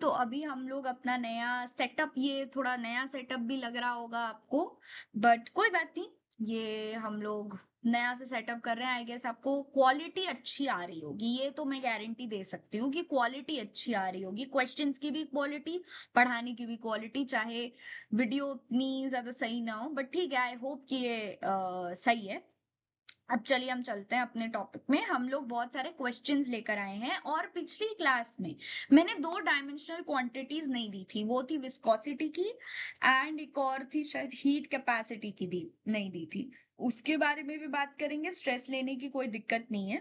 तो अभी हम लोग अपना नया सेटअप, ये थोड़ा नया सेटअप भी लग रहा होगा आपको, बट कोई बात नहीं। ये हम लोग नया से सेटअप कर रहे हैं। आई गेस आपको क्वालिटी अच्छी आ रही होगी, ये तो मैं गारंटी दे सकती हूँ कि क्वालिटी अच्छी आ रही होगी। क्वेश्चंस की भी क्वालिटी, पढ़ाने की भी क्वालिटी, चाहे वीडियो उतनी ज्यादा सही ना हो, बट ठीक है। आई होप कि ये सही है। अब चलिए हम चलते हैं अपने टॉपिक में। हम लोग बहुत सारे क्वेश्चंस लेकर आए हैं, और पिछली क्लास में मैंने दो डायमेंशनल क्वांटिटीज नहीं दी थी, वो थी विस्कोसिटी की, एंड एक और थी शायद हीट कैपेसिटी की, दी नहीं दी थी। उसके बारे में भी बात करेंगे, स्ट्रेस लेने की कोई दिक्कत नहीं है।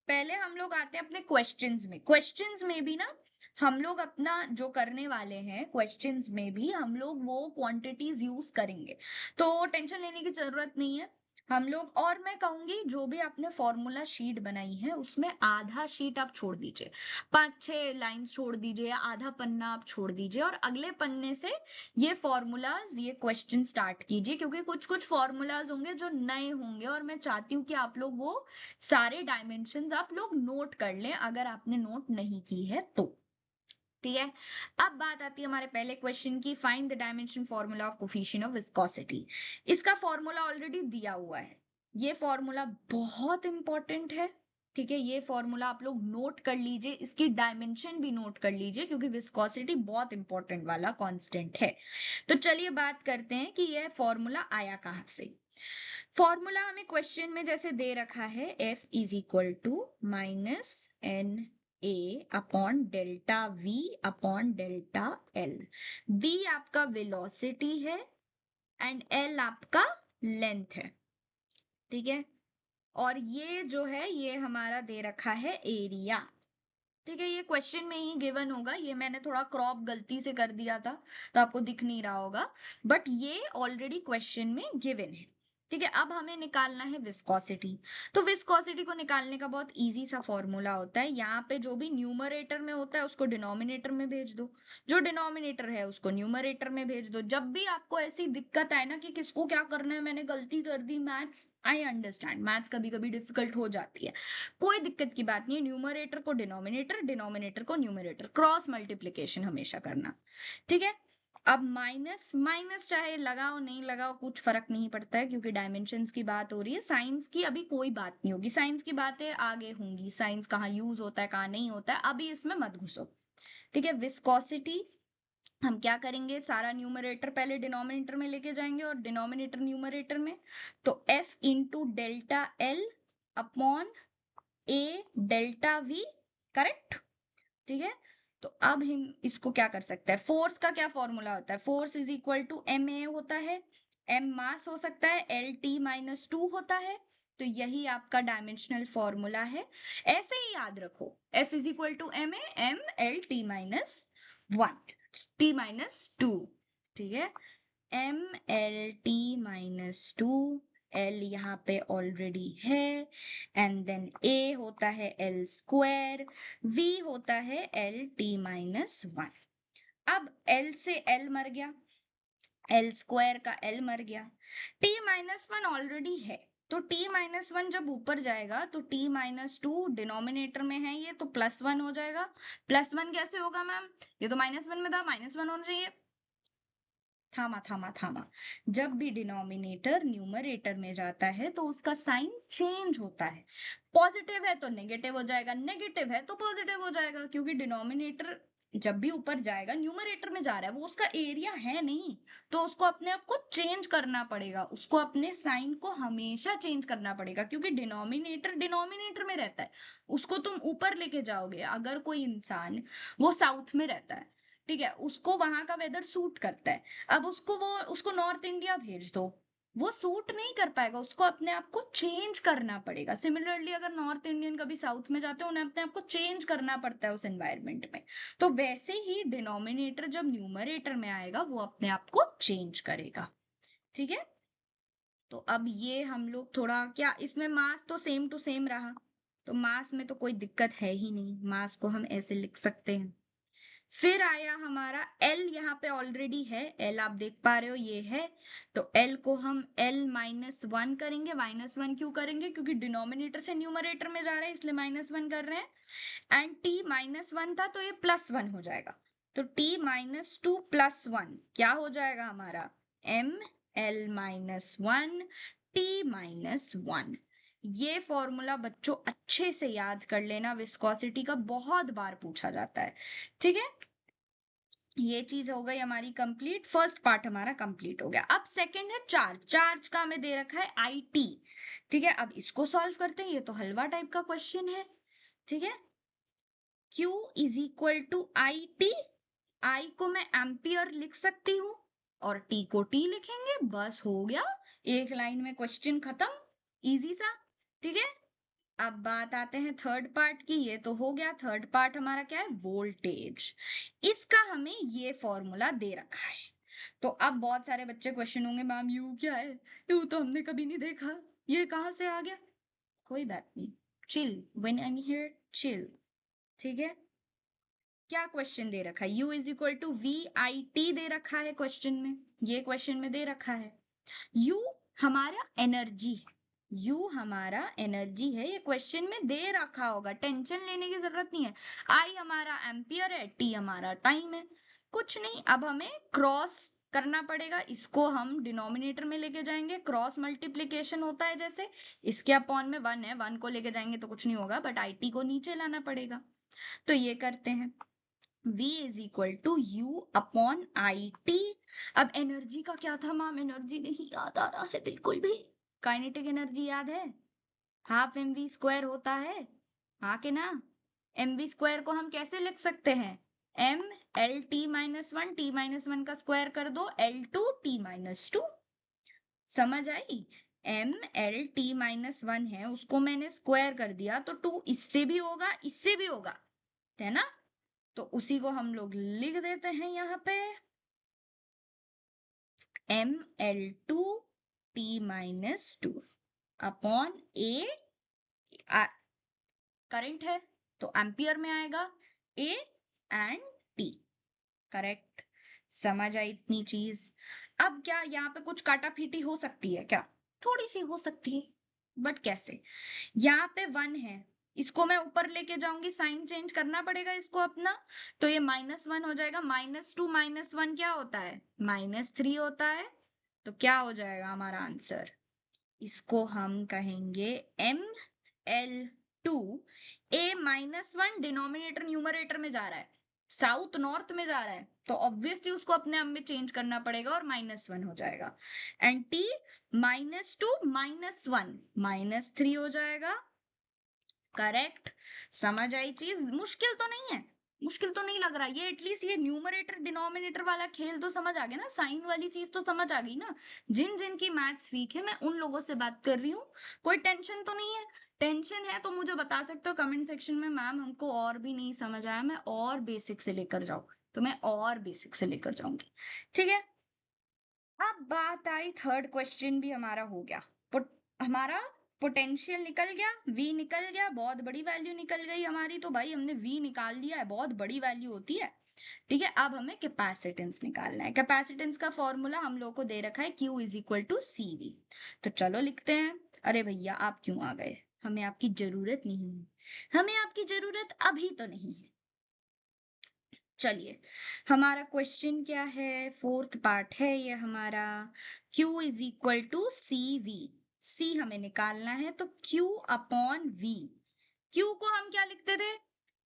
पहले हम लोग आते हैं अपने क्वेश्चंस में। क्वेश्चंस में भी ना हम लोग अपना जो करने वाले हैं, क्वेश्चंस में भी हम लोग वो क्वांटिटीज यूज करेंगे, तो टेंशन लेने की जरूरत नहीं है हम लोग। और मैं कहूंगी जो भी आपने फॉर्मूला शीट बनाई है उसमें आधा शीट आप छोड़ दीजिए, 5-6 लाइंस छोड़ दीजिए, या आधा पन्ना आप छोड़ दीजिए, और अगले पन्ने से ये फॉर्मूलाज, ये क्वेश्चन स्टार्ट कीजिए, क्योंकि कुछ कुछ फॉर्मूलाज होंगे जो नए होंगे, और मैं चाहती हूँ कि आप लोग वो सारे डायमेंशंस आप लोग नोट कर लें, अगर आपने नोट नहीं की है तो। ठीक है। अब बात आती है हमारे पहले क्वेश्चन की, find the dimension formula of coefficient of viscosity. इसका फॉर्मूला ऑलरेडी दिया हुआ है। ये फॉर्मूला बहुत इंपॉर्टेंट है। ठीक है, ये फॉर्मूला आप लोग नोट कर लीजिए, इसकी डायमेंशन भी नोट कर लीजिए, क्योंकि विस्कोसिटी बहुत इंपॉर्टेंट वाला कांस्टेंट है। तो चलिए बात करते हैं कि यह फॉर्मूला आया कहाँ से। फॉर्मूला हमें क्वेश्चन में जैसे दे रखा है, F is equal to minus N A upon delta V upon delta L. V आपका वेलोसिटी है, एंड एल आपका लेंथ है। ठीक है। और ये जो है ये हमारा दे रखा है एरिया। ठीक है, ये क्वेश्चन में ही गिवन होगा, ये मैंने थोड़ा क्रॉप गलती से कर दिया था तो आपको दिख नहीं रहा होगा, बट ये ऑलरेडी क्वेश्चन में गिवन है। ठीक है, अब हमें निकालना है विस्कोसिटी। तो विस्कोसिटी को निकालने का बहुत इजी सा फॉर्मूला होता है, यहाँ पे जो भी न्यूमरेटर में होता है उसको डिनोमिनेटर में भेज दो, जो डिनोमिनेटर है उसको न्यूमरेटर में भेज दो। जब भी आपको ऐसी दिक्कत आए ना कि किसको क्या करना है, मैंने गलती कर दी, मैथ्स, आई अंडरस्टैंड, मैथ्स कभी कभी डिफिकल्ट हो जाती है, कोई दिक्कत की बात नहीं है। न्यूमरेटर को डिनोमिनेटर, डिनोमिनेटर को न्यूमरेटर, क्रॉस मल्टीप्लिकेशन हमेशा करना। ठीक है। अब माइनस माइनस चाहे लगाओ नहीं लगाओ कुछ फर्क नहीं पड़ता है, क्योंकि डायमेंशंस की बात हो रही है, साइंस की अभी कोई बात नहीं होगी, साइंस की बातें आगे होंगी, साइंस कहाँ यूज होता है कहाँ नहीं होता है, अभी इसमें मत घुसो। ठीक है, विस्कोसिटी हम क्या करेंगे, सारा न्यूमरेटर पहले डिनोमिनेटर में लेके जाएंगे और डिनोमिनेटर न्यूमरेटर में, तो F into delta L upon A delta V, correct. ठीक है। तो अब हम इसको क्या कर सकते हैं, फोर्स का क्या फॉर्मूला होता है, force is equal to M A होता है, एम मास हो सकता है, एल टी माइनस टू होता है। तो यही आपका डायमेंशनल फॉर्मूला है, ऐसे ही याद रखो, F is equal to M A, M L T minus one, T minus two. ठीक है, M L T minus two, L यहाँ पे ऑलरेडी है, एंड देन ए होता है एल स्क्वायर, वी होता है एल टी माइनस वन। अब एल से एल मर गया, एल स्क्वायर का एल मर गया, टी माइनस वन ऑलरेडी है, तो टी माइनस वन जब ऊपर जाएगा तो टी माइनस टू डिनोमिनेटर में है ये, तो प्लस वन हो जाएगा। प्लस वन कैसे होगा मैम, ये तो माइनस वन में था, माइनस वन होना चाहिए। थामा थामा थामा, जब भी डिनोमिनेटर न्यूमरेटर में जाता है तो उसका साइन चेंज होता है, पॉजिटिव है तो नेगेटिव हो जाएगा, नेगेटिव है तो पॉजिटिव हो जाएगा, क्योंकि डिनोमिनेटर जब भी ऊपर जाएगा न्यूमरेटर में जा रहा है, वो उसका एरिया है नहीं, तो उसको अपने आप को चेंज करना पड़ेगा, उसको अपने साइन को हमेशा चेंज करना पड़ेगा, क्योंकि डिनोमिनेटर डिनोमिनेटर में रहता है, उसको तुम ऊपर लेके जाओगे। अगर कोई इंसान, वो साउथ में रहता है, ठीक है, उसको वहां का वेदर सूट करता है, अब उसको नॉर्थ इंडिया भेज दो, वो सूट नहीं कर पाएगा, उसको अपने आप को चेंज करना पड़ेगा। सिमिलरली अगर नॉर्थ इंडियन कभी साउथ में जाते हैं, उन्हें अपने आप को चेंज करना पड़ता है उस एनवायरमेंट में। तो वैसे ही डिनोमिनेटर जब न्यूमरेटर में आएगा वो अपने आप को चेंज करेगा। ठीक है। तो अब ये हम लोग थोड़ा क्या, इसमें मास तो सेम टू सेम रहा, तो मास में तो कोई दिक्कत है ही नहीं, मास को हम ऐसे लिख सकते हैं। फिर आया हमारा L, यहाँ पे ऑलरेडी है L, आप देख पा रहे हो ये है, तो L को हम L माइनस वन करेंगे। माइनस वन क्यों करेंगे, क्योंकि डिनोमिनेटर से न्यूमरेटर में जा रहा है इसलिए माइनस वन कर रहे हैं, एंड T माइनस वन था तो ये प्लस वन हो जाएगा, तो t minus two plus one क्या हो जाएगा हमारा ml-1 t माइनस वन। ये फॉर्मूला बच्चों अच्छे से याद कर लेना, विस्कोसिटी का बहुत बार पूछा जाता है। ठीक है, ये चीज हो गई हमारी कंप्लीट, फर्स्ट पार्ट हमारा कंप्लीट हो गया। अब सेकंड है चार्ज। चार्ज का हमें दे रखा है IT। ठीक है, अब इसको सॉल्व करते हैं, ये तो हलवा टाइप का क्वेश्चन है। ठीक है, Q is equal to IT। I को मैं एम्पियर लिख सकती हूँ और T को T लिखेंगे, बस हो गया, एक लाइन में क्वेश्चन खत्म, इजी सा। ठीक है, अब बात आते हैं थर्ड पार्ट की। ये तो हो गया, थर्ड पार्ट हमारा क्या है, वोल्टेज। इसका हमें ये फॉर्मूला दे रखा है। तो अब बहुत सारे बच्चे क्वेश्चन होंगे, मैम यू क्या है, यू तो हमने कभी नहीं देखा, ये कहाँ से आ गया। कोई बात नहीं, chill, when I am here chill. ठीक है, क्या क्वेश्चन दे रखा है, U is equal to VIT दे रखा है क्वेश्चन में, ये क्वेश्चन में दे रखा है। U हमारा एनर्जी है, U हमारा एनर्जी है, ये क्वेश्चन में दे रखा होगा, टेंशन लेने की जरूरत नहीं है। I हमारा एम्पियर है, T हमारा टाइम है। कुछ नहीं, अब हमें क्रॉस करना पड़ेगा, इसको हम डिनोमिनेटर में लेके जाएंगे, क्रॉस मल्टीप्लीकेशन होता है जैसे, इसके अपॉन में 1 है, 1 को लेके जाएंगे तो कुछ नहीं होगा, बट IT को नीचे लाना पड़ेगा। तो ये करते हैं, V is equal to U upon IT। अब एनर्जी का क्या था मैम, एनर्जी नहीं याद आ रहा है बिल्कुल भी। काइनेटिक एनर्जी याद है, हाफ mv² होता है, हाँ के ना। mv² को हम कैसे लिख सकते हैं, m l t-1, t-1 का स्क्वायर कर दो, l2 t-2। समझ आई, ml-t-1 है, उसको मैंने स्क्वायर कर दिया तो 2 इससे भी होगा, इससे भी होगा, है ना। तो उसी को हम लोग लिख देते हैं यहाँ पे, ml-2 t-2 upon A, current है तो एम्पियर में आएगा, A एंड T। करेक्ट, समझ आई इतनी चीज। अब क्या यहाँ पे कुछ काटा फीटी हो सकती है क्या, थोड़ी सी हो सकती है, बट कैसे, यहाँ पे 1 है, इसको मैं ऊपर लेके जाऊंगी, साइन चेंज करना पड़ेगा इसको अपना, तो ये -1 हो जाएगा, -2 -1 क्या होता है, -3 होता है। तो क्या हो जाएगा हमारा आंसर, इसको हम कहेंगे ml-2। A-1 डिनोमिनेटर न्यूमरेटर में जा रहा है, साउथ नॉर्थ में जा रहा है, तो ऑब्वियसली उसको अपने आप में चेंज करना पड़ेगा और -1 हो जाएगा। एंड T -2 -1 -3 हो जाएगा। करेक्ट, समझ आई चीज, मुश्किल तो नहीं है, मुश्किल तो नहीं लग रहा ये, एटलीस्ट ये न्यूमरेटर डिनोमिनेटर वाला खेल तो समझ आ गया ना, साइन वाली चीज तो समझ आ गई ना। जिन जिन की मैथ्स वीक है मैं उन लोगों से बात कर रही हूँ, कोई टेंशन तो नहीं है। टेंशन है तो मुझे बता सकते हो कमेंट सेक्शन में, मैम हमको और भी नहीं समझ आया, मैं और बेसिक से लेकर जाऊँ, तो मैं और बेसिक से लेकर जाऊंगी। ठीक है, अब बात आई थर्ड क्वेश्चन भी हमारा हो गया, हमारा पोटेंशियल निकल गया, V निकल गया, बहुत बड़ी वैल्यू निकल गई हमारी, तो भाई हमने V निकाल दिया है, बहुत बड़ी वैल्यू होती है। ठीक है, अब हमें कैपेसिटेंस निकालना है। कैपेसिटेंस का फॉर्मूला हम लोग को दे रखा है Q is equal to CV। तो चलो लिखते हैं। अरे भैया आप क्यों आ गए, हमें आपकी जरूरत नहीं है, हमें आपकी जरूरत अभी तो नहीं है। चलिए, हमारा क्वेश्चन क्या है, फोर्थ पार्ट है ये हमारा, Q is equal to CV। C हमें निकालना है, तो Q अपॉन V। Q को हम क्या लिखते थे,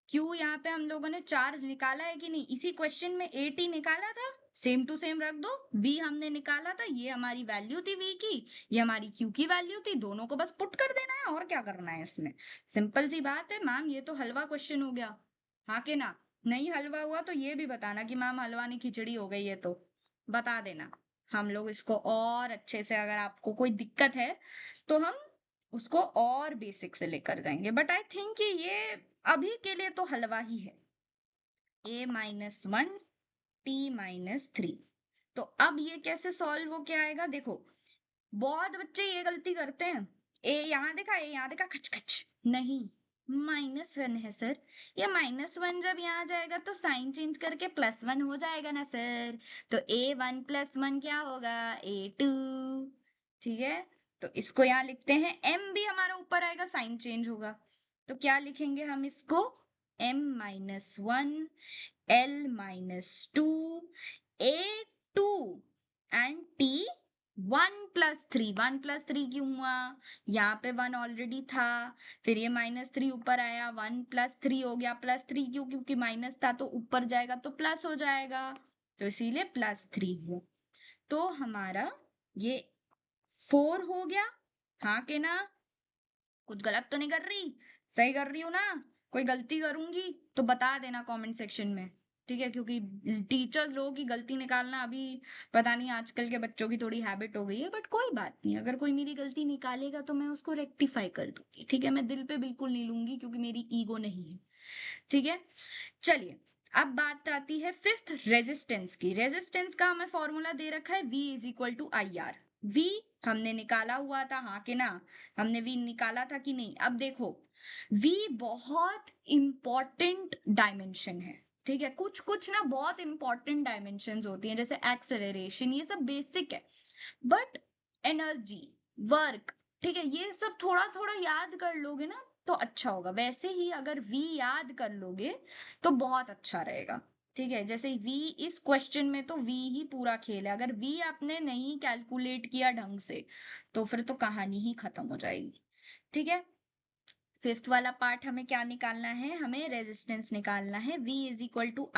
Q यहाँ पे हम लोगों ने चार्ज निकाला है कि नहीं, इसी क्वेश्चन में AT निकाला था, सेम टू सेम रख दो। V हमने निकाला था, ये हमारी वैल्यू थी V की, ये हमारी Q की वैल्यू थी, दोनों को बस पुट कर देना है, और क्या करना है इसमें, सिंपल सी बात है। मैम ये तो हलवा क्वेश्चन हो गया, हाँ के ना। नहीं हलवा हुआ तो ये भी बताना कि मैम हलवा नहीं खिचड़ी हो गई है, तो बता देना, हम लोग इसको और अच्छे से, अगर आपको कोई दिक्कत है तो हम उसको और बेसिक से लेकर जाएंगे, बट आई थिंक कि ये अभी के लिए तो हलवा ही है। A-1 t-3, तो अब ये कैसे सॉल्व हो के आएगा, देखो बहुत बच्चे ये गलती करते हैं, ए यहाँ देखा, ए यहाँ देखा, खच खच, नहीं, -1 है सर, ये -1 जब यहाँ जाएगा तो साइन चेंज करके +1 हो जाएगा ना सर, तो A1 + 1 क्या होगा, A2। ठीक है, तो इसको यहाँ लिखते हैं, M भी हमारा ऊपर आएगा, साइन चेंज होगा, तो क्या लिखेंगे हम इसको, M-1 L -2 A2 and T 1+3। 1+3 क्यों हुआ? यहाँ पे 1 ऑलरेडी था, फिर ये -3 ऊपर आया, 1+3 हो गया। +3 क्यों? क्योंकि माइनस था तो ऊपर जाएगा तो प्लस हो जाएगा, तो इसीलिए +3 हुआ। तो हमारा ये 4 हो गया। हाँ के ना? कुछ गलत तो नहीं कर रही? सही कर रही हूँ ना? कोई गलती करूंगी तो बता देना कमेंट सेक्शन में, ठीक है? क्योंकि टीचर्स लोगों की गलती निकालना अभी पता नहीं आजकल के बच्चों की थोड़ी हैबिट हो गई है, बट कोई बात नहीं, अगर कोई मेरी गलती निकालेगा तो मैं उसको रेक्टिफाई कर दूंगी, ठीक है? मैं दिल पे बिल्कुल नहीं लूंगी क्योंकि मेरी ईगो नहीं है, ठीक है? चलिए, अब बात आती है फिफ्थ रेजिस्टेंस की। रेजिस्टेंस का हमें फॉर्मूला दे रखा है V = IR। V हमने निकाला हुआ था, हाँ के ना? हमने V निकाला था कि नहीं? अब देखो, V बहुत इंपॉर्टेंट डायमेंशन है, ठीक है? कुछ कुछ ना बहुत इंपॉर्टेंट डायमेंशंस होती हैं, जैसे एक्सेलरेशन, ये सब बेसिक है, बट एनर्जी, वर्क, ठीक है, ये सब थोड़ा थोड़ा याद कर लोगे ना तो अच्छा होगा। वैसे ही अगर V याद कर लोगे तो बहुत अच्छा रहेगा, ठीक है? जैसे V इस क्वेश्चन में तो V ही पूरा खेल है, अगर V आपने नहीं कैलकुलेट किया ढंग से तो फिर तो कहानी ही खत्म हो जाएगी, ठीक है? फिफ्थ वाला पार्ट हमें क्या निकालना है? हमें रेजिस्टेंस निकालना है। V =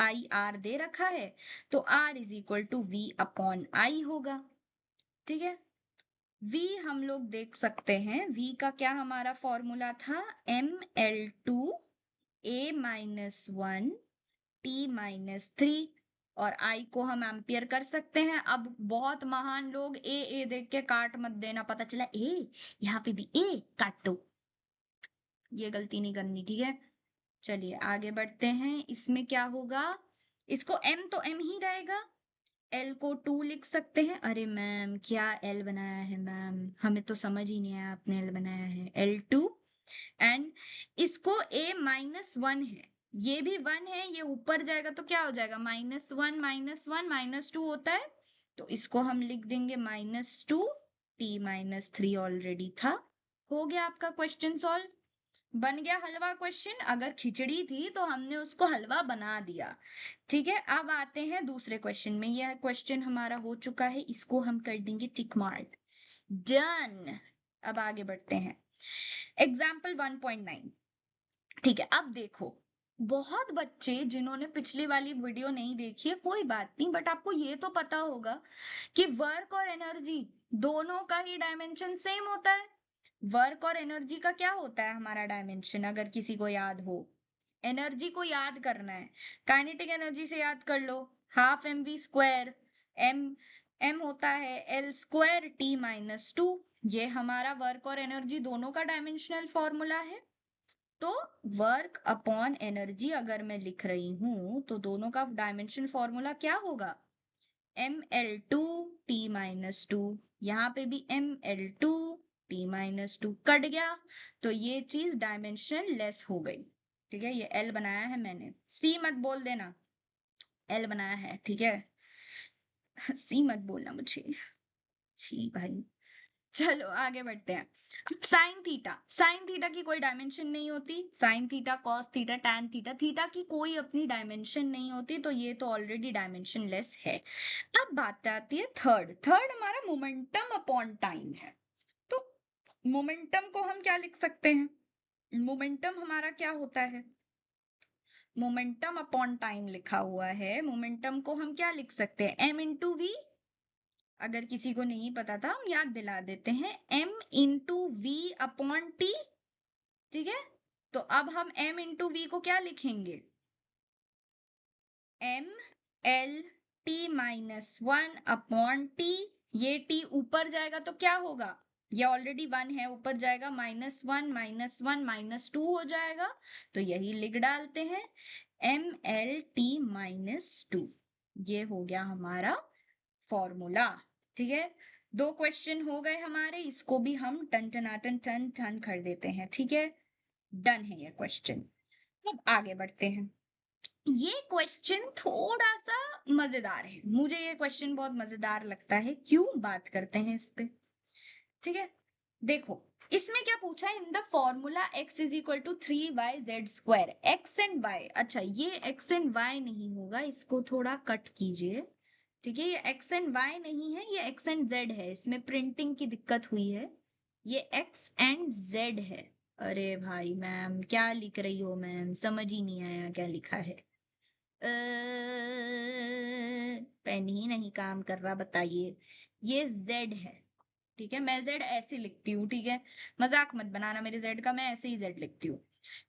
IR दे रखा है, तो R = V/I होगा, ठीक है? V हम लोग देख सकते हैं, V का क्या हमारा फॉर्मूला था? ml2 A-1 T-3, और I को हम एम्पियर कर सकते हैं। अब बहुत महान लोग ए देख के काट मत देना, पता चला ए, यहाँ पे भी ए काट दो, ये गलती नहीं करनी, ठीक है? चलिए आगे बढ़ते हैं। इसमें क्या होगा? इसको M तो M ही रहेगा, L को 2 लिख सकते हैं। अरे मैम क्या L बनाया है मैम, हमें तो समझ ही नहीं आया आपने L बनाया है, L2। एंड इसको A-1 है, ये भी 1 है, ये ऊपर जाएगा तो क्या हो जाएगा? -1 -1 -2 होता है, तो इसको हम लिख देंगे -2 T-3 ऑलरेडी था। हो गया आपका क्वेश्चन सॉल्व, बन गया हलवा क्वेश्चन। अगर खिचड़ी थी तो हमने उसको हलवा बना दिया, ठीक है? अब आते हैं दूसरे क्वेश्चन में। यह क्वेश्चन हमारा हो चुका है, इसको हम कर देंगे टिक मार्क, डन। अब आगे बढ़ते हैं, एग्जाम्पल 1.9, ठीक है? अब देखो, बहुत बच्चे जिन्होंने पिछली वाली वीडियो नहीं देखी है, कोई बात नहीं, बट आपको ये तो पता होगा कि वर्क और एनर्जी दोनों का ही डायमेंशन सेम होता है। वर्क और एनर्जी का क्या होता है हमारा डायमेंशन, अगर किसी को याद हो? एनर्जी को याद करना है, काइनेटिक एनर्जी से याद कर लो, ½ mv²। एम एम होता है L² T-2, ये हमारा वर्क और एनर्जी दोनों का डायमेंशनल फॉर्मूला है। तो वर्क अपॉन एनर्जी अगर मैं लिख रही हूं तो दोनों का डायमेंशन फॉर्मूला क्या होगा? ml2 T-2, यहाँ पे भी ml2 T-2 कट गया, तो ये चीज डायमेंशन लेस हो गई, ठीक है? ये L बनाया है मैंने, C मत बोल देना, L बनाया है, ठीक है? C मत बोलना मुझे, छी भाई। चलो आगे बढ़ते हैं। साइन थीटा, साइन थीटा की कोई डायमेंशन नहीं होती, sine theta, cos theta, tan theta, theta की कोई अपनी डायमेंशन नहीं होती, तो ये तो ऑलरेडी डायमेंशन लेस है। अब बात आती है थर्ड। थर्ड हमारा मोमेंटम अपॉन टाइम है। तो मोमेंटम को हम क्या लिख सकते हैं? मोमेंटम हमारा क्या होता है? मोमेंटम अपॉन टाइम लिखा हुआ है, मोमेंटम को हम क्या लिख सकते हैं? m/v। अगर किसी को नहीं पता था हम याद दिला देते हैं, m/v/t, ठीक है? तो अब हम m/v को क्या लिखेंगे? mL/t-1/t। ये t ऊपर जाएगा तो क्या होगा? ये ऑलरेडी 1 है, ऊपर जाएगा -1 -1 -2 हो जाएगा, तो यही लिख डालते हैं mL/t-2। ये हो गया हमारा फॉर्मूला, ठीक है? 2 क्वेश्चन हो गए हमारे, इसको भी हम टन टनाटन टन टन कर देते हैं, ठीक है? डन है ये क्वेश्चन। अब आगे बढ़ते हैं। ये क्वेश्चन थोड़ा सा मजेदार है, मुझे ये क्वेश्चन बहुत मजेदार लगता है, क्यों? बात करते हैं इस पे, ठीक है? देखो इसमें क्या पूछा है, in the formula x is equal to 3yz²। x and y, अच्छा ये x एंड y नहीं होगा, इसको थोड़ा कट कीजिए। ठीक है, ये x एंड y नहीं है, ये x एंड z है, इसमें प्रिंटिंग की दिक्कत हुई है। ये x एंड z है। अरे भाई मैम क्या लिख रही हो मैम, समझ ही नहीं आया क्या लिखा है। पेन ही नहीं काम कर रहा, बताइए। ये z है, ठीक है, मैं z ऐसे लिखती हूँ, ठीक है, मजाक मत बनाना मेरे z का, मैं ऐसे ही z लिखती हूँ।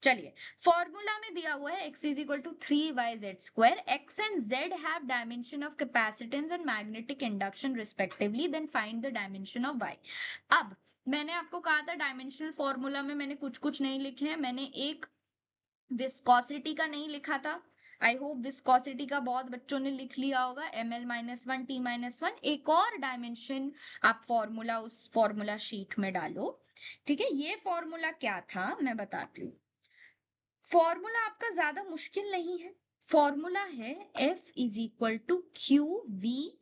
चलिए, फॉर्मूला में दिया हुआ है x is equal to 3yz²। x and z have dimension of capacitance and magnetic induction respectively, then find the dimension of y। अब मैंने आपको कहा था डायमेंशनल फॉर्मूला में मैंने कुछ कुछ नहीं लिखे हैं, मैंने एक विस्कोसिटी का नहीं लिखा था। आई होप विस्कोसिटी का बहुत बच्चों ने लिख लिया होगा, ml-1 t-1। एक और डायमेंशन आप फॉर्मूला उस फॉर्मूला शीट में डालो। ठीक है, ये फॉर्मूला क्या था मैं बताती हूँ। फॉर्मूला आपका ज्यादा मुश्किल नहीं है, फॉर्मूला है F is equal to Q V,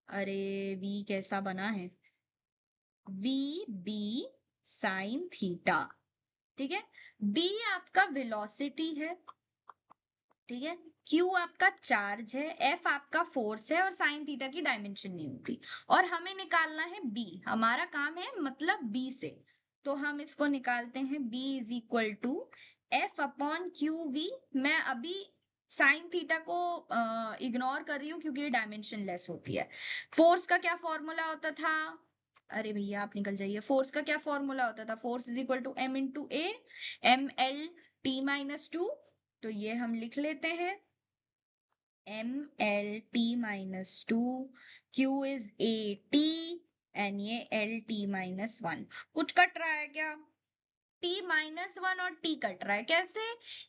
अरे v कैसा बना है, वी बी साइन थीटा। ठीक है, b आपका वेलोसिटी है, ठीक है, Q आपका चार्ज है, F आपका फोर्स है, और साइन थीटा की डायमेंशन नहीं होती। और हमें निकालना है B, हमारा काम है मतलब B से, तो हम इसको निकालते हैं B is equal to F upon Q V. मैं अभी साइन थीटा को इग्नोर कर रही हूँ क्योंकि ये डायमेंशन लेस होती है। फोर्स का क्या फॉर्मूला होता था, अरे भैया आप निकल जाइए, फोर्स का क्या फॉर्मूला होता था, force is equal to m into A, ml-t-2। तो ये हम लिख लेते हैं ml-t-2, q is at and ये lt-1। कुछ कट रहा है क्या, t-1 और t कट रहा है कैसे,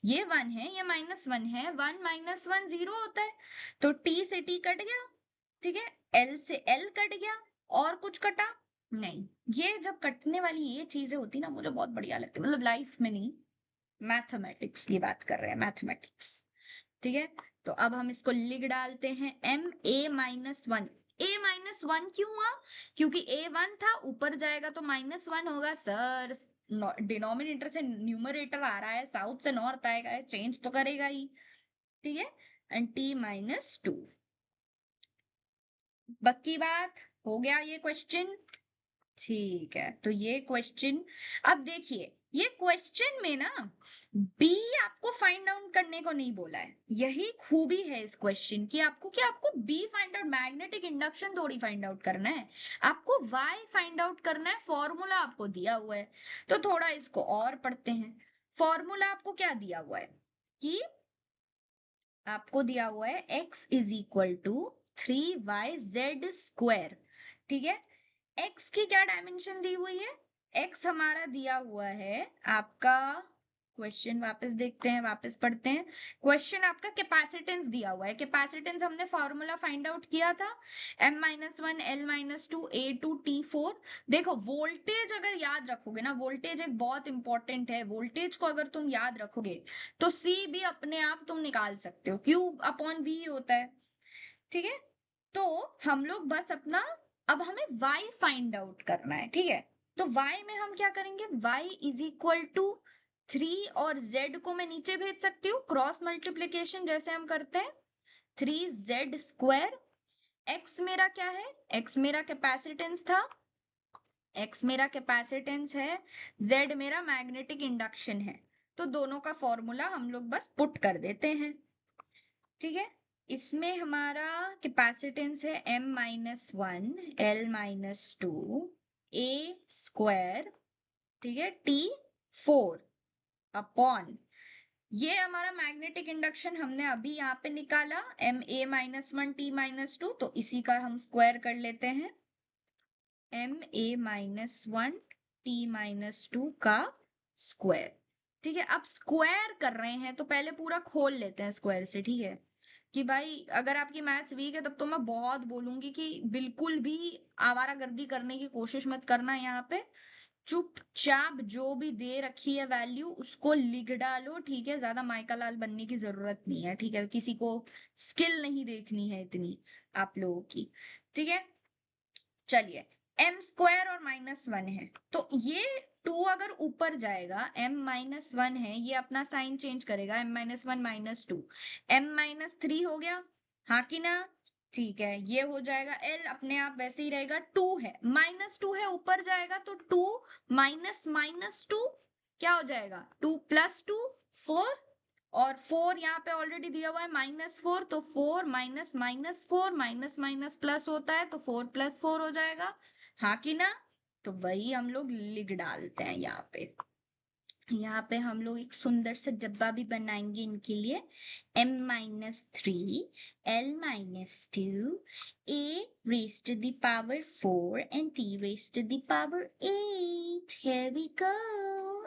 ये 1 है ये -1 है, 1 - 1 0 होता है, तो t से t कट गया, ठीक है, l से l कट गया, और कुछ कटा नहीं। ये जब कटने वाली ये चीजें होती ना मुझे बहुत बढ़िया लगती, मतलब लाइफ में नहीं, मैथमेटिक्स की बात कर रहे हैं, मैथमेटिक्स। ठीक है, तो अब हम इसको लिख डालते हैं ma-1। a-1 क्यों हुआ, क्योंकि a1 था, ऊपर जाएगा तो -1 होगा सर, डिनोमिनेटर से न्यूमरेटर आ रहा है, साउथ से नॉर्थ आएगा, चेंज तो करेगा ही। ठीक है, एंड t-2। बाकी बात हो गया ये क्वेश्चन, ठीक है, तो ये क्वेश्चन, अब देखिए ये क्वेश्चन में ना बी आपको फाइंड आउट करने को नहीं बोला है, यही खूबी है इस क्वेश्चन की, आपको क्या, आपको B find out, magnetic induction थोड़ी फाइंड आउट करना है, आपको वाई फाइंड आउट करना है, फॉर्मूला आपको दिया हुआ है। तो थोड़ा इसको और पढ़ते हैं, फॉर्मूला आपको क्या दिया हुआ है कि आपको दिया हुआ है x is equal to 3yz²। ठीक है, x की क्या डायमेंशन दी हुई है, x हमारा दिया हुआ है आपका, क्वेश्चन वापस देखते हैं, वापस पढ़ते हैं, क्वेश्चन आपका कैपेसिटेंस दिया हुआ है, कैपेसिटेंस हमने फॉर्मूला फाइंड आउट किया था m-1 l-2 a2 t4। देखो वोल्टेज अगर याद रखोगे ना, वोल्टेज एक बहुत इंपॉर्टेंट है, वोल्टेज को अगर तुम याद रखोगे तो C भी अपने आप तुम निकाल सकते हो, Q अपॉन V होता है। ठीक है, तो हम लोग बस अपना, अब हमें y फाइंड आउट करना है, ठीक है, तो y में हम क्या करेंगे, y इज इक्वल टू 3, और z को मैं नीचे भेज सकती हूँ क्रॉस मल्टीप्लीकेशन जैसे हम करते हैं, 3z²। x मेरा क्या है, x मेरा कैपेसिटेंस था, x मेरा कैपेसिटेंस है, z मेरा मैग्नेटिक इंडक्शन है, तो दोनों का फॉर्मूला हम लोग बस पुट कर देते हैं। ठीक है, इसमें हमारा कैपेसिटेंस है m-1 l-2 a², ठीक है, t4 अपॉन, ये हमारा मैग्नेटिक इंडक्शन हमने अभी यहाँ पे निकाला ma-1 t-2, तो इसी का हम स्क्वायर कर लेते हैं ma-1 t-2 का स्क्वायर। ठीक है, अब स्क्वायर कर रहे हैं तो पहले पूरा खोल लेते हैं स्क्वायर से, ठीक है, कि भाई अगर आपकी मैथ्स वीक है तब तो मैं बहुत बोलूंगी कि बिल्कुल भी आवारागर्दी करने की कोशिश मत करना, यहाँ पे चुपचाप जो भी दे रखी है वैल्यू उसको लिख डालो, ठीक है, ज्यादा माइका लाल बनने की जरूरत नहीं है, ठीक है, किसी को स्किल नहीं देखनी है इतनी आप लोगों की। ठीक है, चलिए एम स्क्वायर और -1 है, तो ये 2 अगर ऊपर जाएगा, m-1 है, ये अपना साइन चेंज करेगा, m-1 -2, m-3 हो गया, हाँ कि ना? ठीक है, ये हो जाएगा, l अपने आप वैसे ही रहेगा, 2 है, -2 है, ऊपर जाएगा तो 2 -2 क्या हो जाएगा, 2 + 2 4, और 4 यहाँ पे ऑलरेडी दिया हुआ है -4, तो 4 -4 माइनस प्लस होता है, तो 4 + 4 हो जाएगा, हाँ कि ना? तो वही हम लोग लिख डालते हैं यहाँ पे। यहाँ पे हम लोग एक सुंदर सा डब्बा भी बनाएंगे इनके लिए, m-3 l-2 a⁻⁴ and t⁻8। Here we go,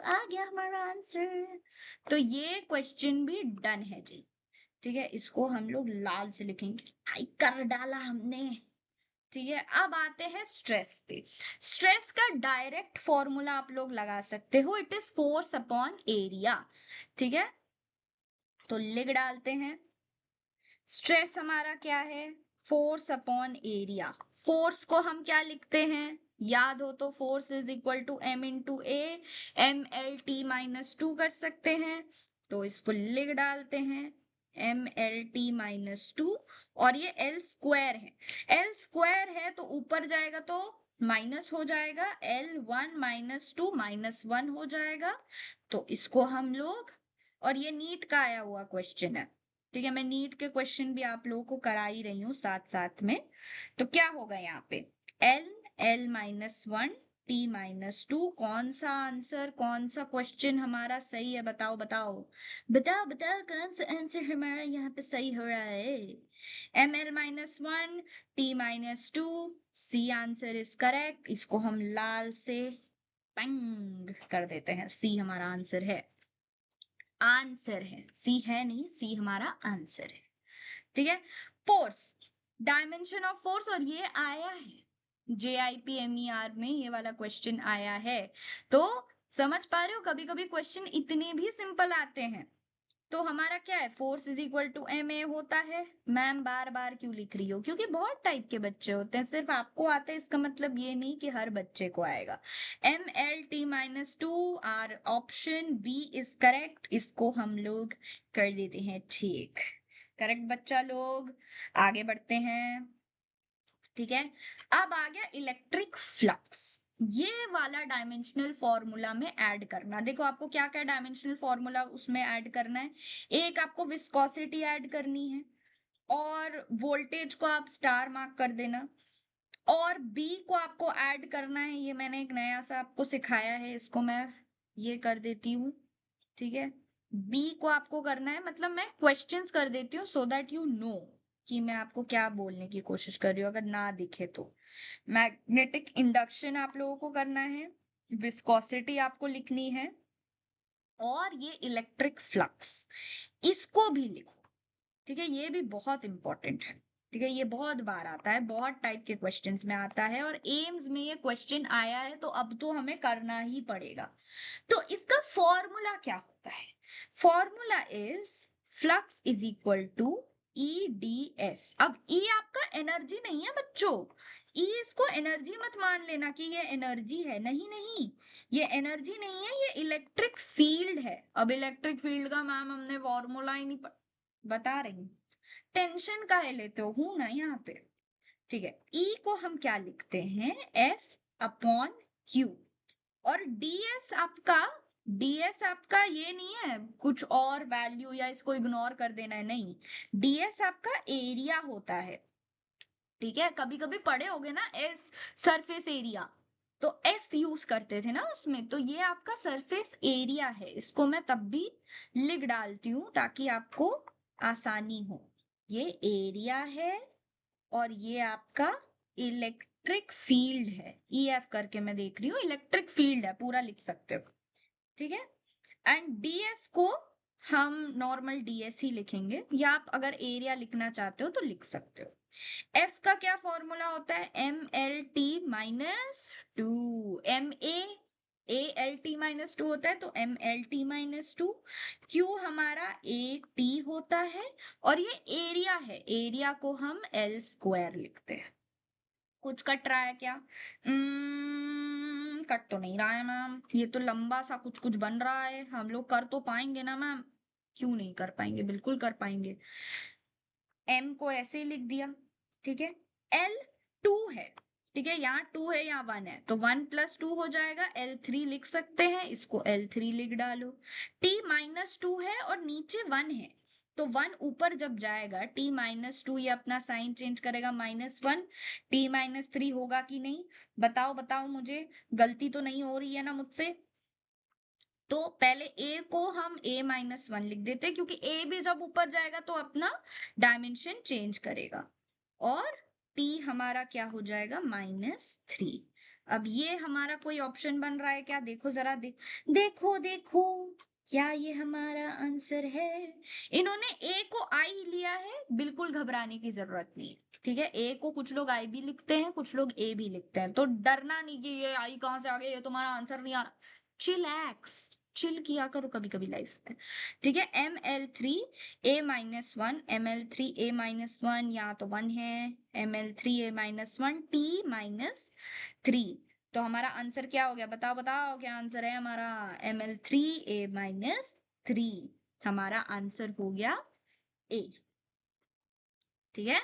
आ गया हमारा आंसर। तो ये क्वेश्चन भी डन है जी। ठीक है, इसको हम लोग लाल से लिखेंगे, आई कर डाला हमने। ठीक है, अब आते हैं स्ट्रेस पे। स्ट्रेस का डायरेक्ट फॉर्मूला आप लोग लगा सकते हो, it is force upon area. ठीक है, तो लिख डालते हैं, स्ट्रेस हमारा क्या है, फोर्स अपॉन एरिया। फोर्स को हम क्या लिखते हैं, याद हो तो, force is equal to m×a, mLt-2 कर सकते हैं, तो इसको लिख डालते हैं mLt-2, और ये L स्क्वायर है, L स्क्वायर है तो ऊपर जाएगा तो माइनस हो जाएगा, L1 - 2 -1 हो जाएगा, तो इसको हम लोग, और ये नीट का आया हुआ क्वेश्चन है। ठीक है, मैं नीट के क्वेश्चन भी आप लोगों को करा ही रही हूँ साथ साथ में। तो क्या होगा यहाँ पे, L L-1 T-2, कौन सा आंसर, कौन सा क्वेश्चन हमारा सही है, बताओ बताओ बताओ बताओ, कौन सा आंसर हमारा यहाँ पे सही हो रहा है, ML-1 T-2, C answer is correct. इसको हम लाल से पंग कर देते हैं, सी हमारा आंसर है, आंसर है, सी है नहीं, सी हमारा आंसर है। ठीक है, फोर्स, डायमेंशन ऑफ फोर्स, और ये आया है JIPMER में, ये वाला क्वेश्चन आया है, तो समझ पा रहे हो, कभी कभी क्वेश्चन इतने भी सिंपल आते हैं। तो हमारा क्या है, force is equal to ma होता है। मैम बार बार क्यों लिख रही हो, क्योंकि बहुत टाइप के बच्चे होते हैं, सिर्फ आपको आता है इसका मतलब ये नहीं कि हर बच्चे को आएगा। mLt-2, or option B is correct, इसको हम लोग कर देते हैं ठीक, करेक्ट बच्चा लोग, आगे बढ़ते हैं। ठीक है, अब आ गया इलेक्ट्रिक फ्लक्स, ये वाला डायमेंशनल फॉर्मूला में ऐड करना। देखो आपको क्या क्या डायमेंशनल फॉर्मूला उसमें ऐड करना है, एक आपको विस्कोसिटी ऐड करनी है, और वोल्टेज को आप स्टार मार्क कर देना, और बी को आपको ऐड करना है, ये मैंने एक नया सा आपको सिखाया है, इसको मैं ये कर देती हूँ। ठीक है, बी को आपको करना है, मतलब मैं क्वेश्चंस कर देती हूँ सो दैट यू नो कि मैं आपको क्या बोलने की कोशिश कर रही हूँ, अगर ना दिखे तो। मैग्नेटिक इंडक्शन आप लोगों को करना है, विस्कोसिटी आपको लिखनी है, और ये इलेक्ट्रिक फ्लक्स, इसको भी लिखो। ठीक है, ये भी बहुत इंपॉर्टेंट है। ठीक है, ये बहुत बार आता है, बहुत टाइप के क्वेश्चंस में आता है, और एम्स में ये क्वेश्चन आया है, तो अब तो हमें करना ही पड़ेगा। तो इसका फॉर्मूला क्या होता है, formula is flux is equal to EDS। अब E आपका एनर्जी नहीं है बच्चों, E इसको एनर्जी मत मान लेना कि ये एनर्जी है, नहीं नहीं, ये एनर्जी नहीं है, ये इलेक्ट्रिक फील्ड है। अब इलेक्ट्रिक फील्ड का मैम हमने फॉर्मूला ही नहीं बता रही, टेंशन काहे लेते हो, हूं ना यहाँ पे। ठीक है, E को हम क्या लिखते हैं, F/Q, और डीएस आपका ये नहीं है कुछ और वैल्यू, या इसको इग्नोर कर देना है, नहीं, डीएस आपका एरिया होता है। ठीक है, कभी कभी पढ़े होगे ना एस, सरफेस एरिया, तो एस यूज करते थे ना उसमें, तो ये आपका सरफेस एरिया है, इसको मैं तब भी लिख डालती हूँ ताकि आपको आसानी हो। ये एरिया है, और ये आपका इलेक्ट्रिक फील्ड है, EF करके मैं देख रही हूँ, इलेक्ट्रिक फील्ड है, पूरा लिख सकते हो। ठीक है, एंड डीएस को हम नॉर्मल डीएस ही लिखेंगे, या आप अगर एरिया लिखना चाहते हो तो लिख सकते हो। एफ का क्या फॉर्मूला होता है, MLT-2, ALT-2 होता है, तो MLT-2, क्यू हमारा AT होता है, और ये एरिया है, एरिया को हम L स्क्वायर लिखते हैं। कुछ कट रहा है क्या? कट तो नहीं रहा है मैम, ये तो लंबा सा कुछ कुछ बन रहा है। हम लोग कर तो पाएंगे ना मैम? क्यों नहीं कर पाएंगे, बिल्कुल कर पाएंगे। m को ऐसे ही लिख दिया, ठीक है। l 2 है, ठीक है, यहाँ 2 है यहाँ 1 है, तो 1 + 2 हो जाएगा। l3 लिख सकते हैं, इसको l3 लिख डालो। t - 2 है और नीचे 1 है, तो 1 ऊपर जब जाएगा t - 2 ये अपना साइन चेंज करेगा -1। t - 3 होगा कि नहीं? बताओ बताओ मुझे, गलती तो नहीं हो रही है ना मुझसे? तो पहले a को हम a - 1 लिख देते हैं, क्योंकि a भी जब ऊपर जाएगा तो अपना डायमेंशन चेंज करेगा। और t हमारा क्या हो जाएगा? -3। अब ये हमारा कोई ऑप्शन बन रहा है क्या? देखो जरा, देखो देखो, क्या ये हमारा आंसर है? इन्होंने a को I लिया है, बिल्कुल घबराने की जरूरत नहीं है, ठीक है। a को कुछ लोग I भी लिखते हैं, कुछ लोग a भी लिखते हैं, तो डरना नहीं कि ये I कहाँ से आ गया, ये तुम्हारा आंसर नहीं आ रहा। चिलैक्स, चिल किया करो कभी कभी लाइफ में, ठीक है। ml3 a - 1, ml3 a - 1, यहाँ तो 1 है, ml3 a - 1 t - 3। तो हमारा आंसर क्या हो गया? बताओ बताओ, क्या आंसर है हमारा? ml3 a - 3 हमारा आंसर हो गया ए, ठीक है।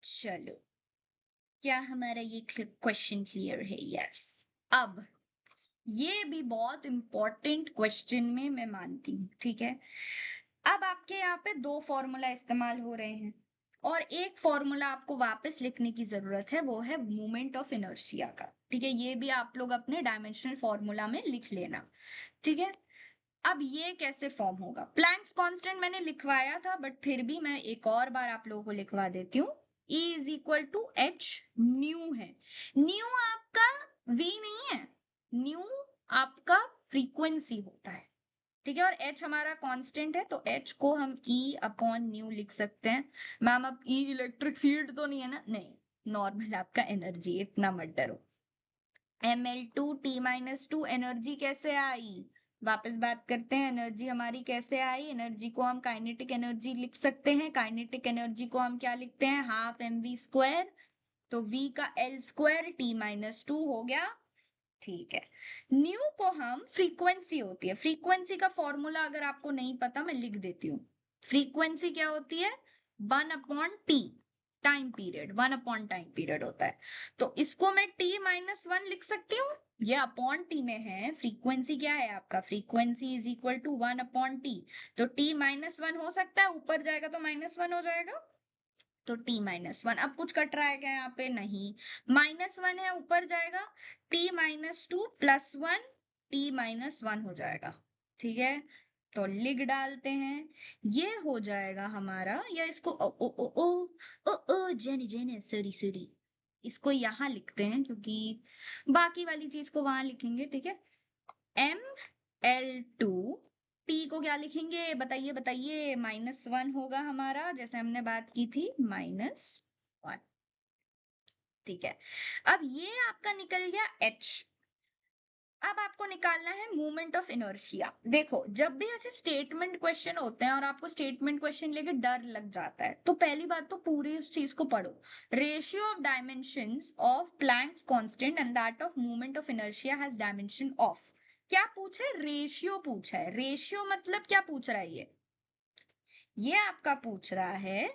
चलो, क्या हमारा ये क्वेश्चन क्लियर है? यस। अब ये भी बहुत इंपॉर्टेंट क्वेश्चन में मैं मानती हूँ, ठीक है। अब आपके यहाँ पे दो फॉर्मूला इस्तेमाल हो रहे हैं, और एक फॉर्मूला आपको वापस लिखने की जरूरत है, वो है मोमेंट ऑफ इनर्शिया का, ठीक है। ये भी आप लोग अपने डायमेंशनल फॉर्मूला में लिख लेना, ठीक है। अब ये कैसे फॉर्म होगा? प्लैंक्स कांस्टेंट मैंने लिखवाया था, बट फिर भी मैं एक और बार आप लोगों को लिखवा देती हूँ। E = h न्यू है। न्यू आपका v नहीं है, न्यू आपका फ्रीक्वेंसी होता है, ठीक है। और h हमारा कांस्टेंट है, तो h को हम E/न्यू लिख सकते हैं। मैम अब E इलेक्ट्रिक फील्ड तो नहीं है ना? नहीं, नॉर्मल आपका एनर्जी, इतना मत डरो। ml2 t - 2 एनर्जी कैसे आई? वापस बात करते हैं, एनर्जी हमारी कैसे आई? एनर्जी को हम काइनेटिक एनर्जी लिख सकते हैं। काइनेटिक एनर्जी को हम क्या लिखते हैं? ½ mv²। तो v का l² t - 2 हो गया, ठीक है। न्यू को हम फ्रीक्वेंसी होती है, फ्रीक्वेंसी का फॉर्मूला अगर आपको नहीं पता मैं लिख देती हूँ। फ्रीक्वेंसी क्या होती है? 1/t, time period, 1 time period होता है। तो इसको मैं t - 1 लिख सकती हूँ, ये अपॉन टी में है। फ्रीक्वेंसी क्या है आपका? Frequency = 1/t। तो t - 1 हो सकता है, ऊपर जाएगा तो -1 हो जाएगा, तो t - 1। अब कुछ कट रहा है क्या यहाँ पे? नहीं, -1 है, ऊपर जाएगा, t - 2 + 1 t - 1 हो जाएगा, ठीक है। तो लिख डालते हैं, ये हो जाएगा हमारा, या इसको ओ ओ ओ ओ ओ ओ जेनी जेनी सॉरी सॉरी, इसको यहाँ लिखते हैं, क्योंकि बाकी वाली चीज को वहां लिखेंगे, ठीक है। ml2 टी को क्या लिखेंगे? बताइए बताइए। -1 होगा हमारा, जैसे हमने बात की थी, -1, ठीक है। अब ये आपका निकल गया h। अब आपको निकालना है मोमेंट ऑफ इनर्शिया। देखो, जब भी ऐसे स्टेटमेंट क्वेश्चन होते हैं और आपको स्टेटमेंट क्वेश्चन लेके डर लग जाता है, तो पहली बात तो पूरी उस चीज को पढ़ो। Ratio of dimensions of Planck's constant and that of moment of inertia has dimension of. क्या पूछा है? रेशियो पूछा है। रेशियो मतलब क्या पूछ रहा है ये आपका पूछ रहा है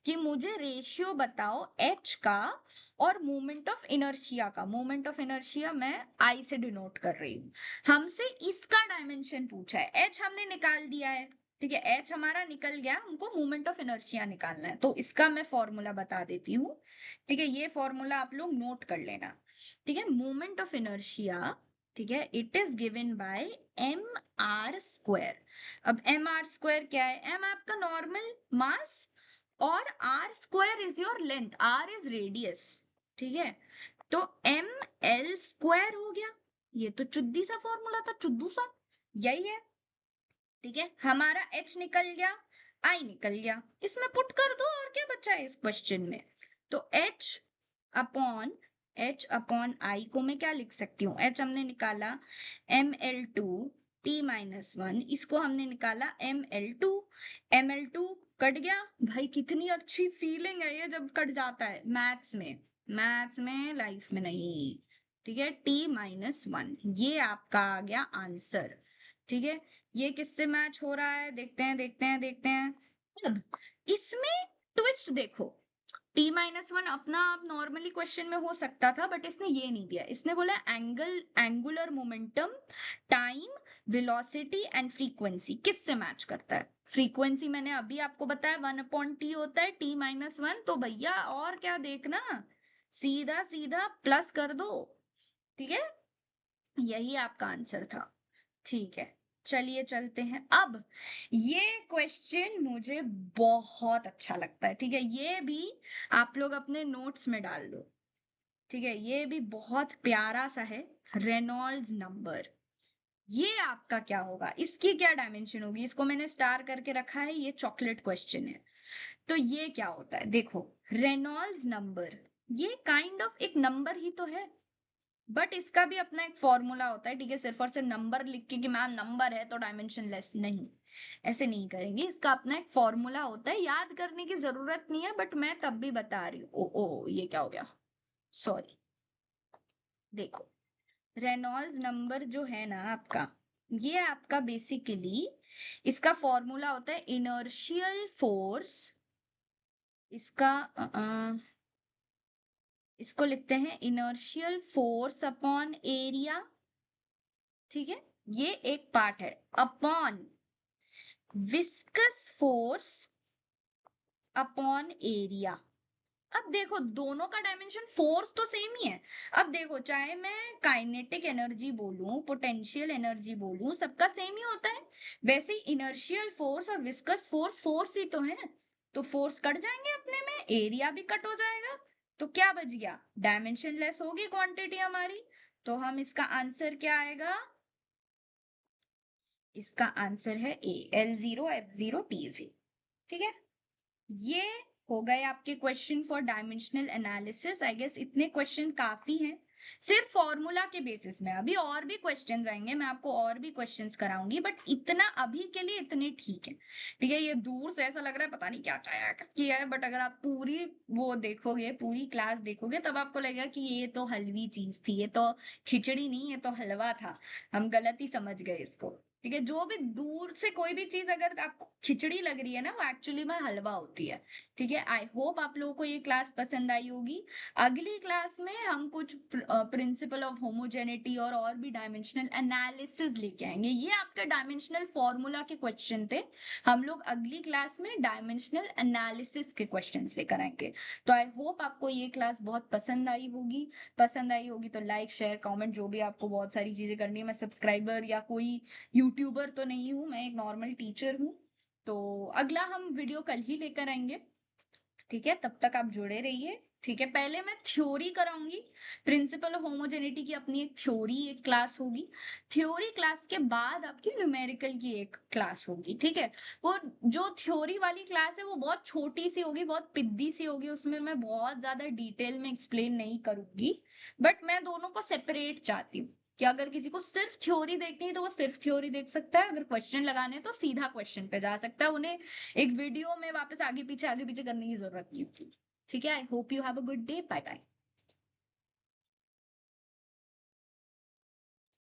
कि मुझे रेशियो बताओ h का और मोमेंट ऑफ इनर्शिया का। मोमेंट ऑफ इनर्शिया मैं I से डिनोट कर रही हूँ। हमसे इसका डायमेंशन पूछा है, h हमने निकाल दिया है, ठीक है। h हमारा निकल गया, हमको मोमेंट ऑफ इनर्शिया निकालना है, तो इसका मैं फॉर्मूला बता देती हूँ, ठीक है। ये फॉर्मूला आप लोग नोट कर लेना, ठीक है। मोमेंट ऑफ इनर्शिया, ठीक है, it is given by mr²। अब mr² क्या है? m आपका नॉर्मल मास, और r² is your length, r is radius, ठीक है। तो ml² हो गया। ये तो चुद्दी सा फॉर्मूला था, चुद्दू सा, यही है, ठीक है। हमारा h निकल गया, I निकल गया, इसमें पुट कर दो, और क्या बचा है इस क्वेश्चन में? तो h अपॉन I को मैं क्या लिख सकती हूँ? h हमने निकाला ml2 t - 1, इसको हमने निकाला ml2। कट गया भाई, कितनी अच्छी फीलिंग है ये जब कट जाता है मैथ्स में, लाइफ में नहीं। ठीक है, t-1 ये आपका आ गया आंसर। ठीक है, ये किससे मैच हो रहा है, देखते हैं। अब इसमें ट्विस्ट देखो, t-1 अपना आप नॉर्मली क्वेश्चन में हो सकता था, बट इसने ये नहीं दिया। इसने बोला angular momentum, time, velocity and frequency किससे मैच करता है। फ्रीक्वेंसी मैंने अभी आपको बताया 1/t होता है, t-1, तो भैया और क्या देखना, सीधा सीधा प्लस कर दो। ठीक है, यही आपका आंसर था। ठीक है, चलिए चलते हैं अब। ये क्वेश्चन मुझे बहुत अच्छा लगता है। ठीक है, ये भी आप लोग अपने नोट्स में डाल दो। ठीक है, ये भी बहुत प्यारा सा है। रेनॉल्ड्स नंबर, ये आपका क्या होगा, इसकी क्या डायमेंशन होगी। इसको मैंने स्टार करके रखा है, ये चॉकलेट क्वेश्चन है। तो ये क्या होता है, देखो रेनॉल्ड्स नंबर, ये काइंड ऑफ एक नंबर ही तो है, बट इसका भी अपना एक फॉर्मूला होता है। ठीक है, सिर्फ और सिर्फ नंबर लिख के कि मैम नंबर है तो डायमेंशन लेस, नहीं, ऐसे नहीं करेंगे। इसका अपना एक फॉर्मूला होता है, याद करने की जरूरत नहीं है, बट मैं तब भी बता रही हूँ। ओ ये क्या हो गया, सॉरी। देखो रेनॉल्ड्स नंबर जो है ना आपका, ये आपका बेसिकली इसका फॉर्मूला होता है इनर्शियल फोर्स। इसका इसको लिखते हैं इनर्शियल फोर्स अपॉन एरिया। ठीक है, ये एक पार्ट है, upon viscous force upon area. अब देखो दोनों का डायमेंशन फोर्स तो सेम ही है। अब देखो चाहे मैं काइनेटिक एनर्जी बोलूं, पोटेंशियल एनर्जी बोलूं, सबका सेम ही होता है। वैसे ही इनर्शियल फोर्स और विस्कस फोर्स फोर्स ही तो है, तो फोर्स कट जाएंगे अपने में, एरिया भी कट हो जाएगा। तो क्या बच गया, डायमेंशन लेस होगी क्वांटिटी हमारी। तो हम इसका आंसर क्या आएगा, इसका आंसर है ए, L0 F0 T0। ठीक है, ये हो गए आपके question for dimensional analysis. I guess इतने क्वेश्चन काफी हैं सिर्फ फॉर्मूला के बेसिस में। अभी और भी क्वेश्चंस आएंगे, मैं आपको और भी क्वेश्चंस कराऊंगी, बट इतना अभी के लिए इतने ठीक है। ठीक है, ये दूर से ऐसा लग रहा है पता नहीं क्या किया है, बट अगर आप पूरी वो देखोगे, पूरी क्लास देखोगे, तब आपको लगेगा कि ये तो हलवी चीज थी, ये तो खिचड़ी नहीं, ये तो हलवा था, हम गलत ही समझ गए इसको। ठीक है, जो भी दूर से कोई भी चीज अगर आपको खिचड़ी लग रही है ना, वो एक्चुअली में हलवा होती है। ठीक है, आई होप आप लोगों को ये क्लास पसंद आई होगी। अगली क्लास में हम कुछ प्रिंसिपल ऑफ होमोजेनिटी और भी डायमेंशनल एनालिसिस लेके आएंगे। ये आपके डायमेंशनल फॉर्मूला के क्वेश्चन थे, हम लोग अगली क्लास में डायमेंशनल एनालिसिस के क्वेश्चंस लेकर आएंगे। तो आई होप आपको ये क्लास बहुत पसंद आई होगी तो लाइक शेयर कमेंट जो भी आपको बहुत सारी चीजें करनी है। मैं सब्सक्राइबर या कोई यूट्यूबर तो नहीं हूँ, मैं एक नॉर्मल टीचर हूँ। तो अगला हम वीडियो कल ही लेकर आएंगे। ठीक है, तब तक आप जुड़े रहिए। ठीक है, पहले मैं थ्योरी कराऊंगी, प्रिंसिपल ऑफ होमोजेनिटी की अपनी एक थ्योरी एक क्लास होगी। थ्योरी क्लास के बाद आपकी न्यूमेरिकल की एक क्लास होगी। ठीक है, वो जो थ्योरी वाली क्लास है वो बहुत छोटी सी होगी, बहुत पिद्दी सी होगी, उसमें मैं बहुत ज्यादा डिटेल में एक्सप्लेन नहीं करूंगी। बट मैं दोनों को सेपरेट चाहती हूँ कि अगर किसी को सिर्फ थ्योरी देखनी है तो वो सिर्फ थ्योरी देख सकता है, अगर क्वेश्चन लगाने हैं तो सीधा क्वेश्चन पे जा सकता है, उन्हें एक वीडियो में वापस आगे पीछे करने की जरूरत नहीं होती। ठीक है, I hope you have a good day, bye bye.